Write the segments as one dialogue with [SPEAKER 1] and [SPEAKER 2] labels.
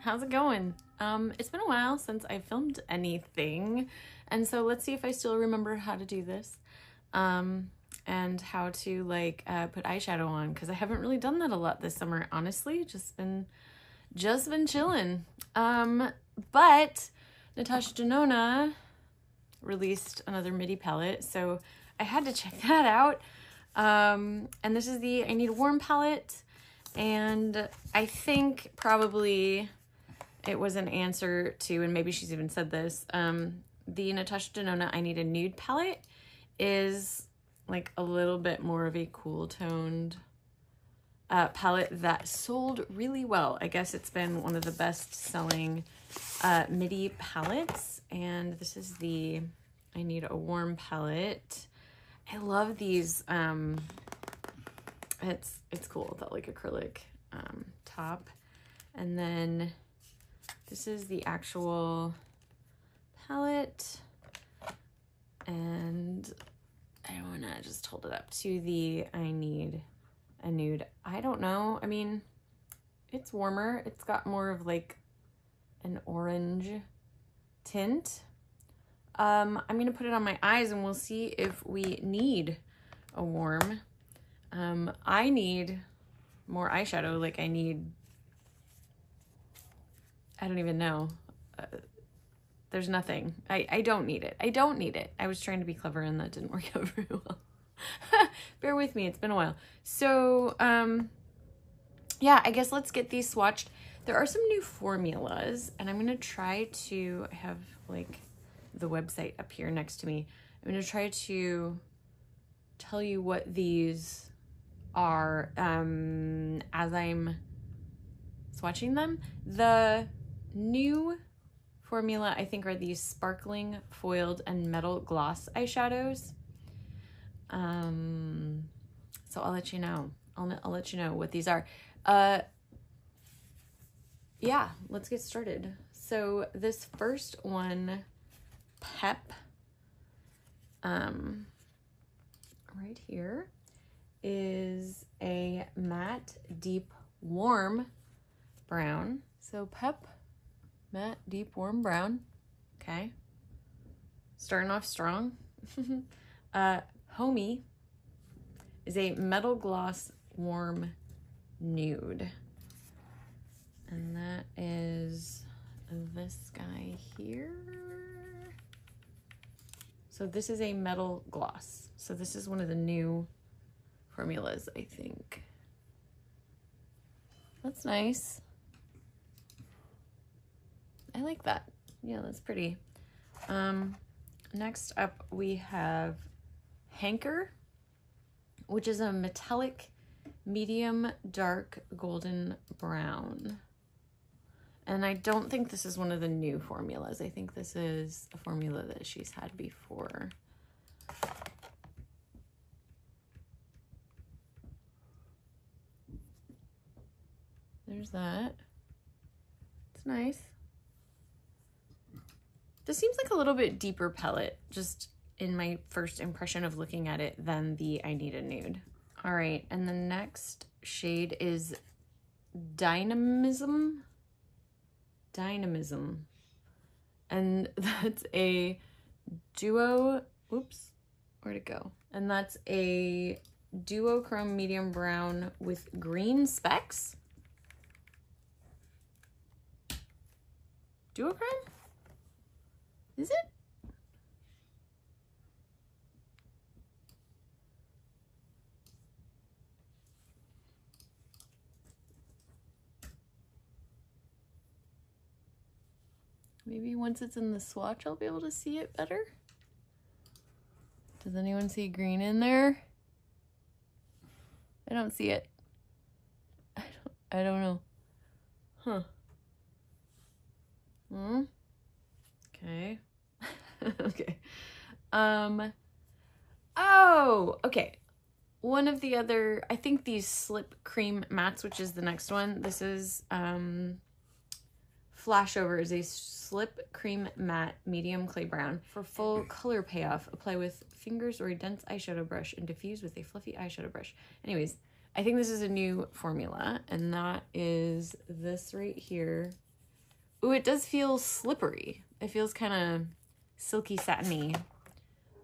[SPEAKER 1] how's it going? It's been a while since I filmed anything, and so let's see if I still remember how to do this, and how to like put eyeshadow on, because I haven't really done that a lot this summer, honestly. Just been chilling. But Natasha Denona released another midi palette, so I had to check that out. And this is the I Need a Warm palette, and I think probably it was an answer to, and maybe she's even said this, the Natasha Denona I Need a Nude palette is like a little bit more of a cool toned palette that sold really well. I guess it's been one of the best selling midi palettes, and this is the I Need a Warm palette. I love these. It's cool, that like acrylic top. And then this is the actual palette, and I want to just hold it up to the I Need a Nude. I don't know, I mean, it's warmer. It's got more of like an orange tint. I'm gonna put it on my eyes and we'll see if we need a warm. I need more eyeshadow. Like I don't even know. There's nothing. I don't need it. I don't need it. I was trying to be clever and that didn't work out very well. Bear with me, it's been a while. So, yeah, I guess let's get these swatched. There are some new formulas, and I'm gonna try to have like the website up here next to me. I'm gonna try to tell you what these are as I'm swatching them. The new formula, I think, are these sparkling, foiled, and metal gloss eyeshadows. So I'll let you know. I'll let you know what these are. Yeah, let's get started. So this first one, Pep, right here, is a matte deep warm brown. So Pep matte deep warm brown. Okay, starting off strong. Homey is a metal gloss warm nude, and that is this guy here. So this is a metal gloss. So this is one of the new formulas, I think. That's nice. I like that. Yeah, that's pretty. Next up we have Hanker, which is a metallic medium dark golden brown. And I don't think this is one of the new formulas. I think this is a formula that she's had before. There's that. It's nice. This seems like a little bit deeper palette, just in my first impression of looking at it, than the I Need a Nude. All right, and the next shade is Dynamism. And that's a duo, oops, where'd it go? And that's a duochrome medium brown with green specks. Duochrome? Is it? Maybe once it's in the swatch, I'll be able to see it better. Does anyone see green in there? I don't see it. I don't know. Huh. Okay. Okay. Oh, okay. One of the other, I think these Slip Cream Mattes, which is the next one. This is, Flashover is a Slip Cream Matte Medium Clay Brown. For full color payoff, apply with fingers or a dense eyeshadow brush and diffuse with a fluffy eyeshadow brush. Anyways, I think this is a new formula, and that is this right here. Ooh, it does feel slippery. It feels kind of silky satiny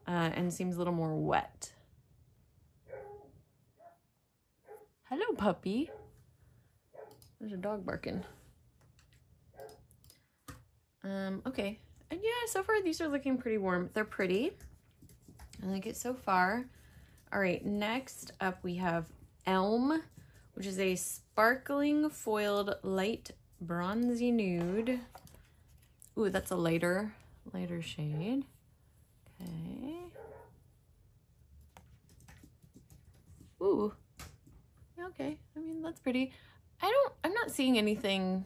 [SPEAKER 1] and seems a little more wet. Hello, puppy. There's a dog barking. Okay. And yeah, so far these are looking pretty warm. They're pretty. I like it so far. All right, next up we have Elm, which is a sparkling foiled light bronzy nude. Ooh, that's a lighter shade. Okay. Ooh. Okay. I mean, that's pretty. I'm not seeing anything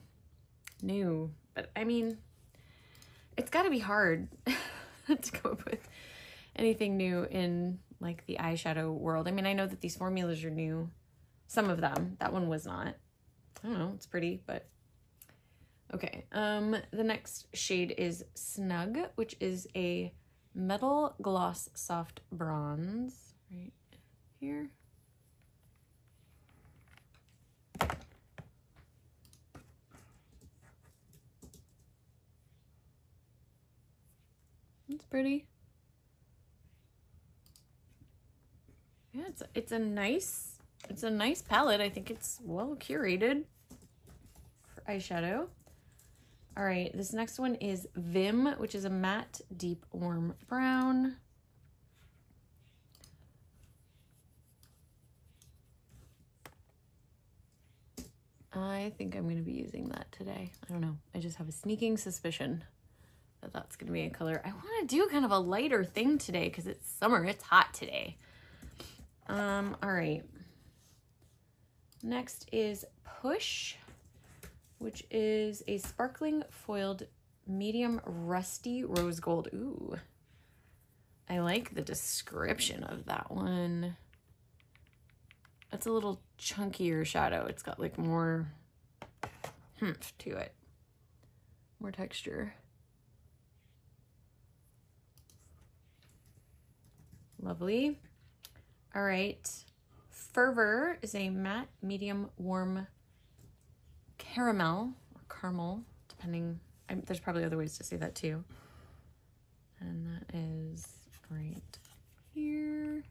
[SPEAKER 1] new, but I mean, it's got to be hard to come up with anything new in like the eyeshadow world. I mean, I know that these formulas are new. Some of them. That one was not. I don't know. It's pretty, but okay. The next shade is Snug, which is a metal gloss soft bronze right here. It's pretty. Yeah, it's a nice palette. I think it's well curated for eyeshadow. All right, this next one is Vim, which is a matte deep warm brown. I think I'm going to be using that today. I don't know. I just have a sneaking suspicion that that's going to be a color. I want to do kind of a lighter thing today because it's summer. It's hot today. All right. Next is Push, which is a sparkling foiled medium rusty rose gold. Ooh, I like the description of that one. It's a little chunkier shadow. It's got like more humph to it, more texture. Lovely. All right. Fervor is a matte medium warm caramel or caramel, depending. There's probably other ways to say that too. And that is right here.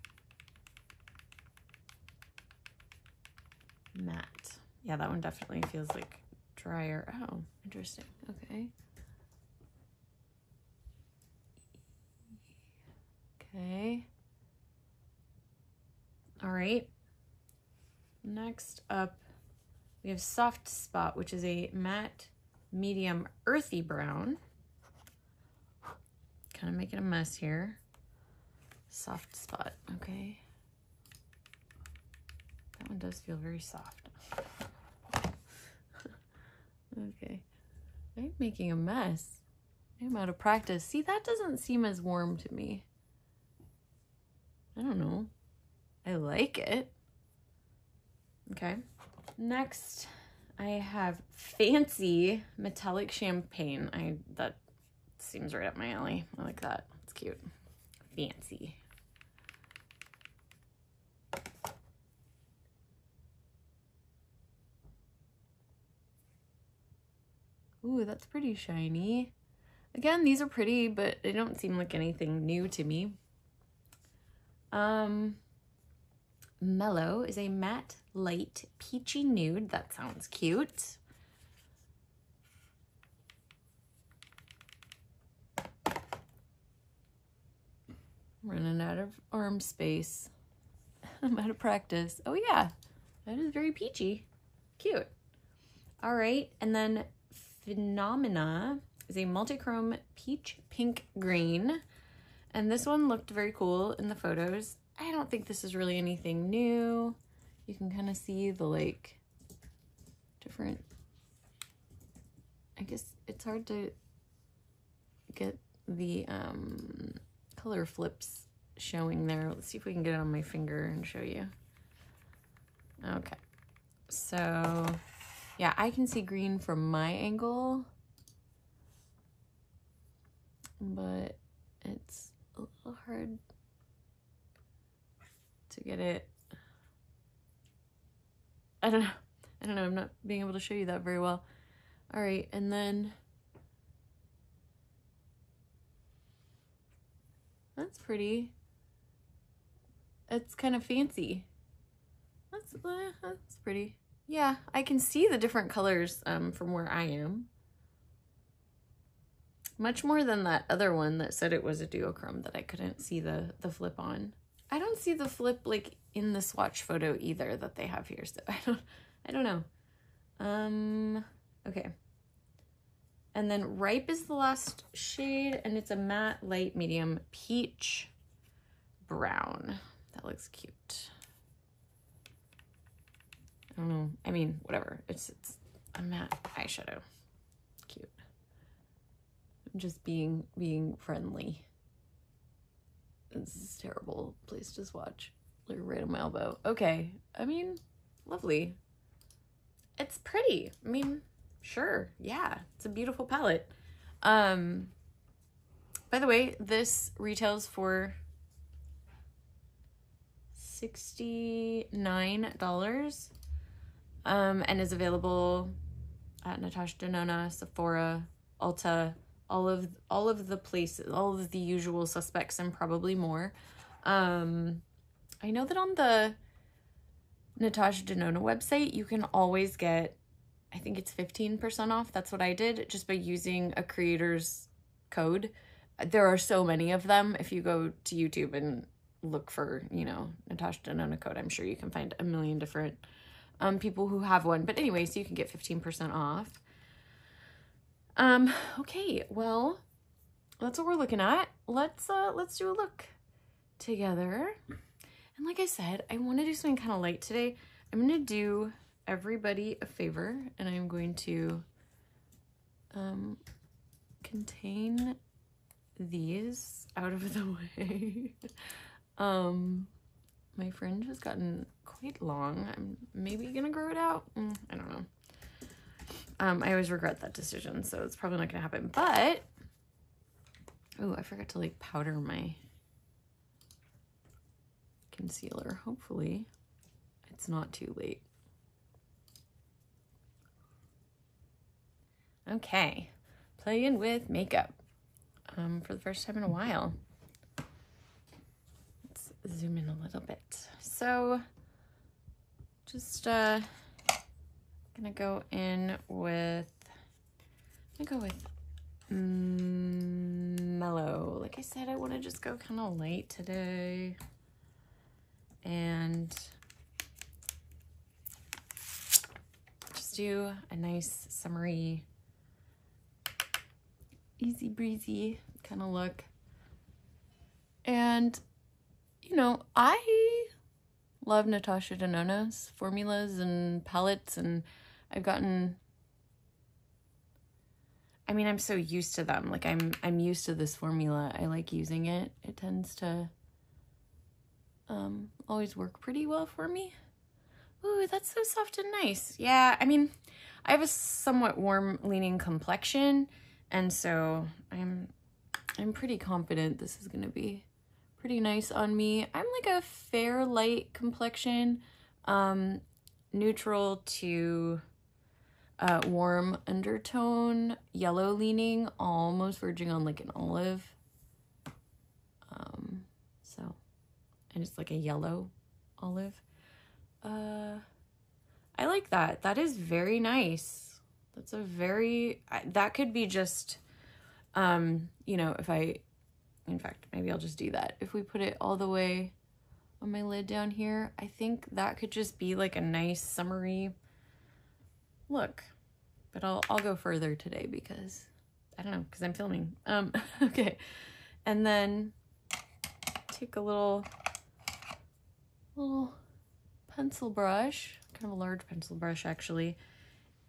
[SPEAKER 1] Matte. Yeah, that one definitely feels like drier. Oh, interesting. Okay. Okay. All right. Next up, we have Soft Spot, which is a matte medium earthy brown. Kind of making a mess here. Soft Spot, okay. That one does feel very soft. Okay. I'm making a mess. I'm out of practice. See, that doesn't seem as warm to me. I don't know. I like it. Okay. Next, I have Fancy Metallic Champagne. That seems right up my alley. I like that. It's cute. Fancy. Ooh, that's pretty shiny. Again, these are pretty, but they don't seem like anything new to me. Mellow is a matte light peachy nude. That sounds cute. Running out of arm space. I'm out of practice. Oh yeah, that is very peachy. Cute. All right, and then Phenomena is a multi-chrome peach pink green. And this one looked very cool in the photos. I don't think this is really anything new. You can kind of see the like different, I guess it's hard to get the color flips showing there. Let's see if we can get it on my finger and show you. Okay, so yeah, I can see green from my angle, but it's a little hard to get it. I don't know. I'm not being able to show you that very well. All right, and then That's pretty. It's kind of fancy. That's pretty. Yeah, I can see the different colors from where I am. Much more than that other one that said it was a duochrome that I couldn't see the flip on. I don't see the flip like in the swatch photo either that they have here, so I don't know. Okay. And then Ripe is the last shade, and it's a matte light medium peach brown. That looks cute. I don't know. I mean, whatever. It's a matte eyeshadow. Cute. I'm just being friendly. This is a terrible place to swatch. Like right on my elbow. Okay. I mean, lovely. It's pretty. I mean, sure. Yeah. It's a beautiful palette. By the way, this retails for $69. And is available at Natasha Denona, Sephora, Ulta, all of the places, all of the usual suspects, and probably more. I know that on the Natasha Denona website, you can always get, I think it's 15% off. That's what I did, just by using a creator's code. There are so many of them. If you go to YouTube and look for, you know, Natasha Denona code, I'm sure you can find a million different people who have one. But anyway, so you can get 15% off. Okay, well, that's what we're looking at. Let's do a look together. And like I said, I want to do something kind of light today. I'm going to do everybody a favor, and I'm going to contain these out of the way. My fringe has gotten quite long. I'm maybe gonna grow it out. I don't know. I always regret that decision, so it's probably not gonna happen. But oh, I forgot to like powder my concealer. Hopefully it's not too late. Okay, playing with makeup for the first time in a while. Let's zoom in a little bit. So just gonna go in with, mellow. Like I said, I want to just go kind of light today, and just do a nice summery, easy breezy kind of look. And you know, I love Natasha Denona's formulas and palettes, and I've gotten, I mean, I'm so used to them. Like I'm used to this formula. I like using it. It tends to always work pretty well for me. Ooh, that's so soft and nice. Yeah, I mean, I have a somewhat warm leaning complexion, and so I'm pretty confident this is gonna be pretty nice on me. I'm like a fair light complexion, neutral to warm undertone, yellow leaning, almost verging on like an olive. So, and it's like a yellow olive. I like that. That is very nice. That's a very, that could be just, you know, if I, in fact, maybe I'll just do that. If we put it all the way on my lid down here, I think that could just be like a nice summery look. But I'll go further today because, I don't know, because I'm filming. Okay. And then take a little pencil brush, kind of a large pencil brush actually,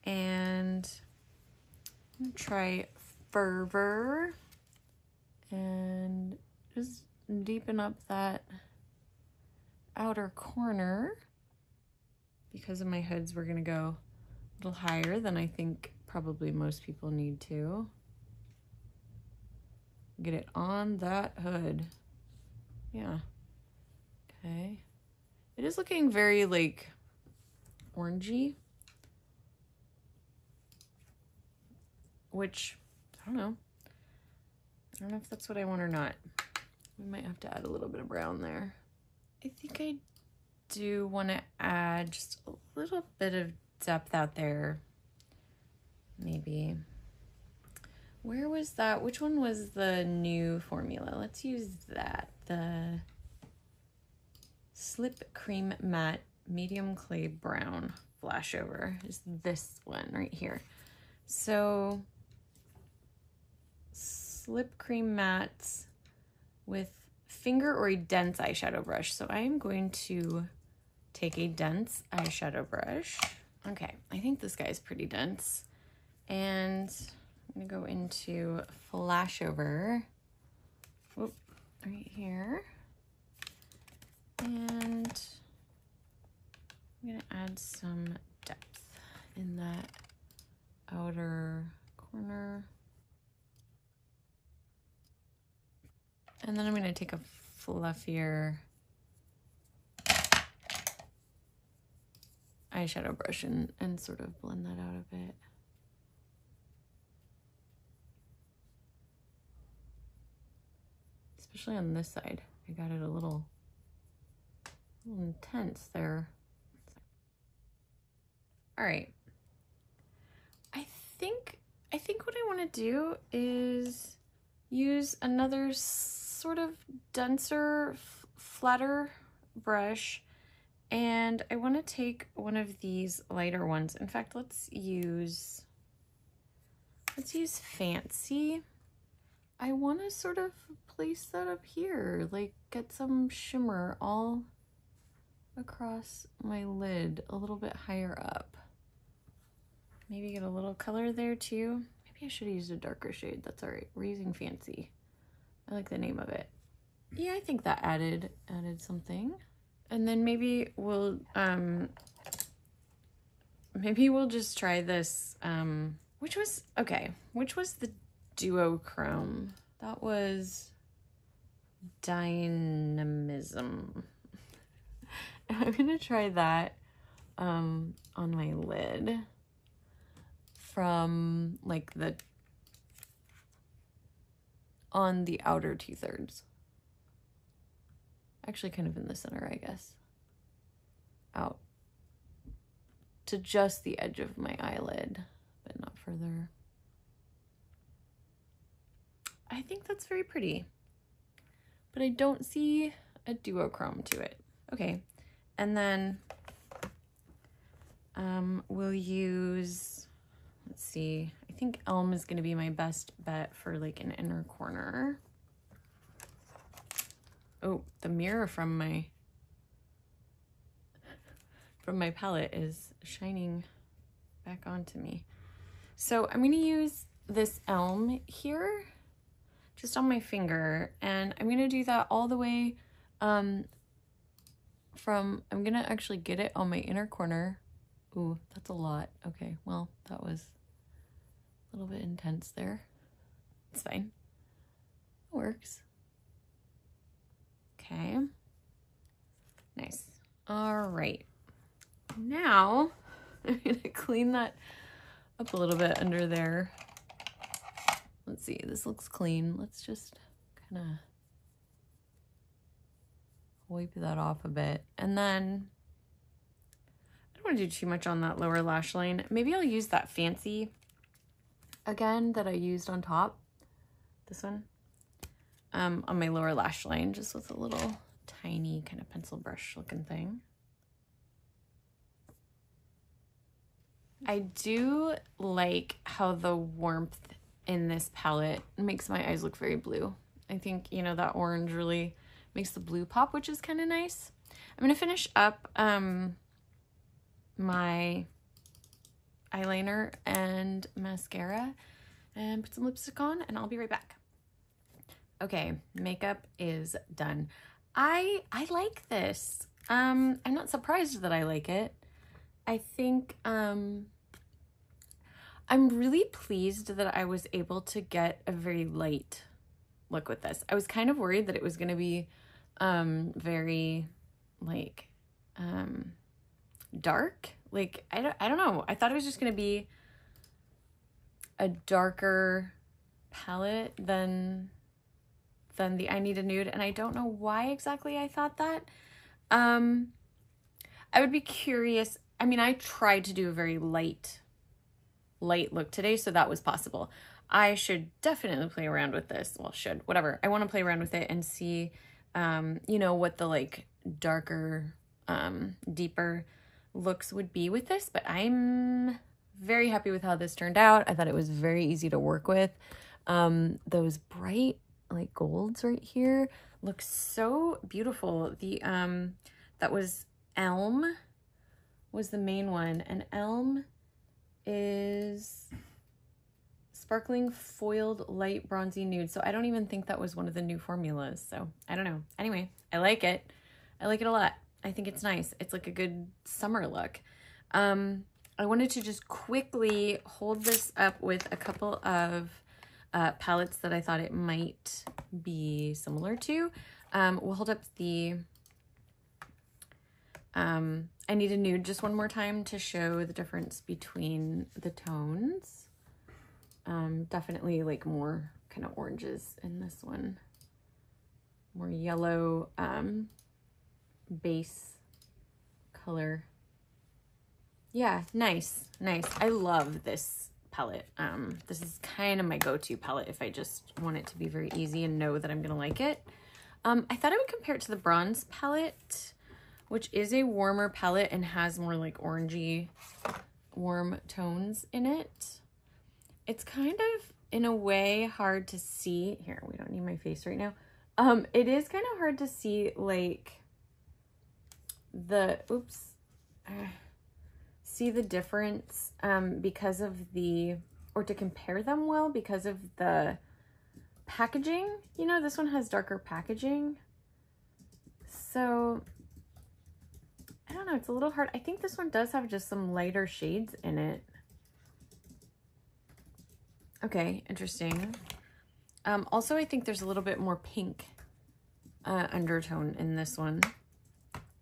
[SPEAKER 1] and I'm gonna try Fervor and just deepen up that outer corner. Because of my hoods, we're gonna go a little higher than I think probably most people need to. Get it on that hood. Yeah. Okay. It is looking very like orangey, which I don't know if that's what I want or not. We might have to add a little bit of brown there. I think I do want to add just a little bit of depth out there. Maybe. Where was that? Which one was the new formula? Let's use that. The Slip Cream Matte Medium Clay Brown Flashover is this one right here. So Slip Cream Mattes with finger or a dense eyeshadow brush. So I am going to take a dense eyeshadow brush. Okay, I think this guy is pretty dense. And I'm gonna go into Flashover. Whoop, right here. And I'm gonna add some depth in that outer corner. And then I'm gonna take a fluffier eyeshadow brush and sort of blend that out a bit. Especially on this side. I got it a little intense there. All right. I think what I want to do is use another sort of denser, flatter brush, and I want to take one of these lighter ones. In fact, let's use Fancy. I want to sort of place that up here, like get some shimmer all across my lid, a little bit higher up. Maybe get a little color there too. Maybe I should have used a darker shade. That's all right. We're using Fancy. I like the name of it. Yeah, I think that added something. And then maybe we'll just try this. Which was the duochrome? That was Dynamism. I'm gonna try that on my lid from like on the outer 2/3. Actually kind of in the center, I guess. Out to just the edge of my eyelid, but not further. I think that's very pretty, but I don't see a duochrome to it. Okay, and then we'll use, let's see, I think Elm is going to be my best bet for like an inner corner. Oh, the mirror from my palette is shining back onto me. So I'm going to use this Elm here just on my finger, and I'm going to do that all the way I'm going to actually get it on my inner corner. Ooh, that's a lot. Okay, well, that was a little bit intense there. It's fine. It works. Okay. Nice. All right. Now, I'm going to clean that up a little bit under there. Let's see, this looks clean. Let's just kind of wipe that off a bit. And then, I don't want to do too much on that lower lash line. Maybe I'll use that Fancy again that I used on top. This one. On my lower lash line, just with a little tiny kind of pencil brush looking thing. I do like how the warmth in this palette makes my eyes look very blue. I think, you know, that orange really makes the blue pop, which is kind of nice. I'm going to finish up my eyeliner and mascara and put some lipstick on, and I'll be right back. Okay, makeup is done. I like this. I'm not surprised that I like it. I think I'm really pleased that I was able to get a very light look with this. I was kind of worried that it was going to be very like dark. Like I don't know. I thought it was just going to be a darker palette than than the I Need a Nude, and I don't know why exactly I thought that. I would be curious. I mean, I tried to do a very light look today, so that was possible. I should definitely play around with this. Well, whatever. I want to play around with it and see, you know, what the like darker, deeper looks would be with this, but I'm very happy with how this turned out. I thought it was very easy to work with. Those bright like golds right here look so beautiful. The, that was Elm was the main one, and Elm is Sparkling Foiled Light Bronzy Nude. So I don't even think that was one of the new formulas. So I don't know. Anyway, I like it. I like it a lot. I think it's nice. It's like a good summer look. I wanted to just quickly hold this up with a couple of palettes that I thought it might be similar to. We'll hold up the I Need a Nude just one more time to show the difference between the tones. Definitely like more kind of oranges in this one. More yellow base color. Yeah, nice. I love this palette. This is kind of my go-to palette if I just want it to be very easy and know that I'm gonna like it. I thought I would compare it to the Bronze palette, which is a warmer palette and has more like orangey, warm tones in it. It's kind of, in a way, hard to see. Here, we don't need my face right now. It is kind of hard to see like the, see the difference because of the, or to compare them well because of the packaging. You know, this one has darker packaging. So I don't know, it's a little hard. I think this one does have just some lighter shades in it. Okay, interesting. Also, I think there's a little bit more pink undertone in this one.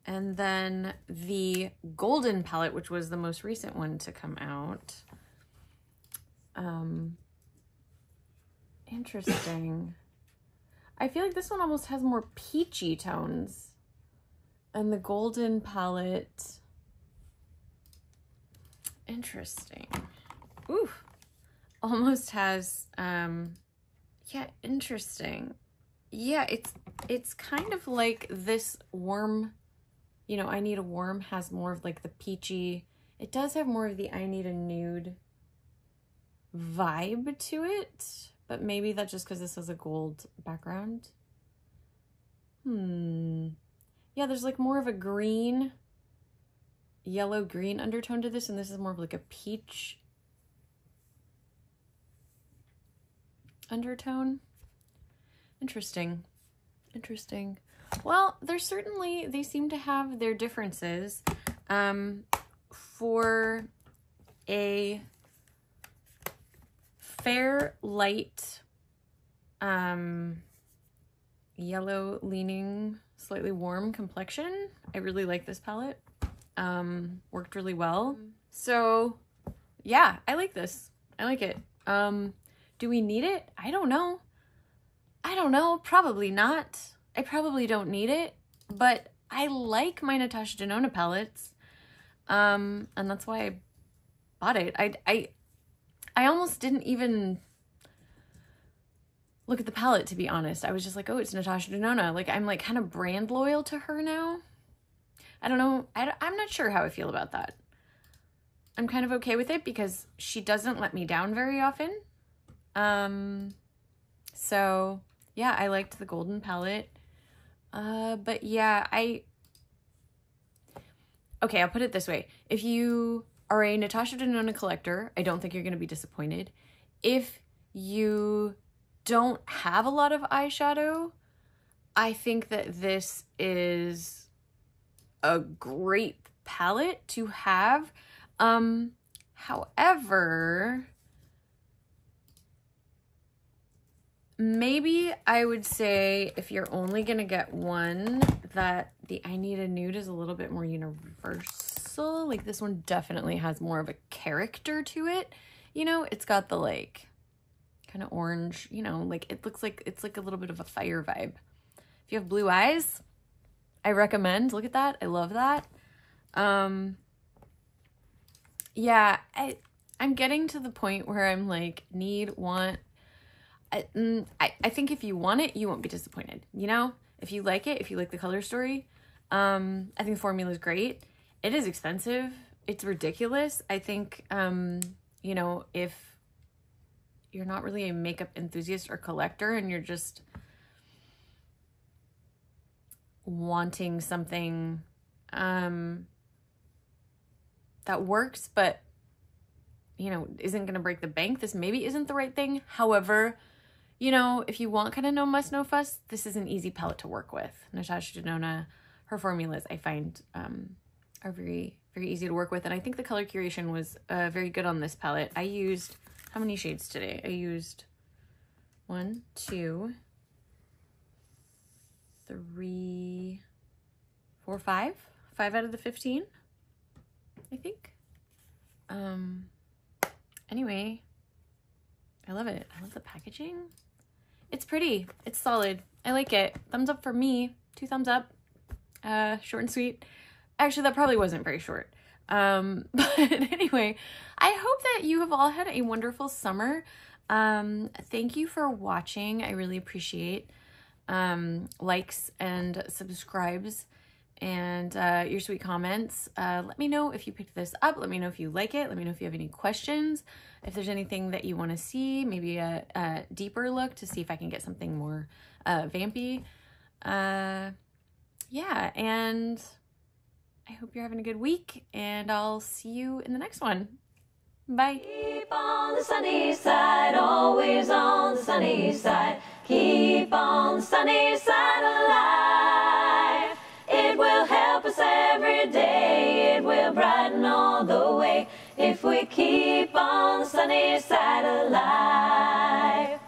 [SPEAKER 1] And then the Golden palette, which was the most recent one to come out. Interesting. I feel like this one almost has more peachy tones. And the Golden palette, interesting. Ooh, almost has, yeah, interesting. Yeah, it's kind of like this warm, you know, I Need a Warm has more of like the peachy. It does have more of the I Need a Nude vibe to it, but maybe that's just because this has a gold background. Yeah, there's like more of a green, yellow-green undertone to this, and this is more of like a peach undertone. Interesting. Well, there's certainly, they seem to have their differences. For a fair, light, yellow leaning, slightly warm complexion, I really like this palette. Worked really well. So yeah, I like this. I like it. Do we need it? I don't know. Probably not. I probably don't need it, but I like my Natasha Denona palettes. And that's why I bought it. I almost didn't even look at the palette, to be honest. I was just like, oh, it's Natasha Denona. Like, I'm like kind of brand loyal to her now. I don't know. I'm not sure how I feel about that. I'm kind of okay with it because she doesn't let me down very often. So yeah, I liked the Golden palette. But yeah, okay, I'll put it this way. If you are a Natasha Denona collector, I don't think you're going to be disappointed. If you don't have a lot of eyeshadow, I think that this is a great palette to have. However, maybe I would say if you're only gonna get one, that the I Need a Nude is a little bit more universal. Like, this one definitely has more of a character to it. You know, it's got the like kind of orange, you know, like it looks like it's like a little bit of a fire vibe. If you have blue eyes, I recommend. Look at that. I love that. Yeah, I'm getting to the point where I'm like, I think if you want it, you won't be disappointed. You know, if you like it, if you like the color story, I think the formula is great. It is expensive. It's ridiculous. I think, you know, if you're not really a makeup enthusiast or collector and you're just wanting something that works, but, you know, isn't going to break the bank, this maybe isn't the right thing. However, you know, if you want kind of no muss, no fuss, this is an easy palette to work with. Natasha Denona, her formulas I find are very, very easy to work with. And I think the color curation was very good on this palette. I used, how many shades today? I used 1, 2, 3, 4, 5. 5 out of the 15, I think. Anyway, I love it. I love the packaging. It's pretty. It's solid. I like it. Thumbs up for me. 2 thumbs up. Short and sweet. Actually, that probably wasn't very short. But anyway, I hope that you have all had a wonderful summer. Thank you for watching. I really appreciate likes and subscribes and your sweet comments. Let me know if you picked this up. Let me know if you like it. Let me know if you have any questions. If there's anything that you want to see, maybe a deeper look to see if I can get something more vampy. Yeah, and I hope you're having a good week, and I'll see you in the next one. Bye.
[SPEAKER 2] Keep on the sunny side, always on the sunny side. Keep on the sunny side alive. It will help us every day. It will brighten all the way if we keep on the sunny side alive.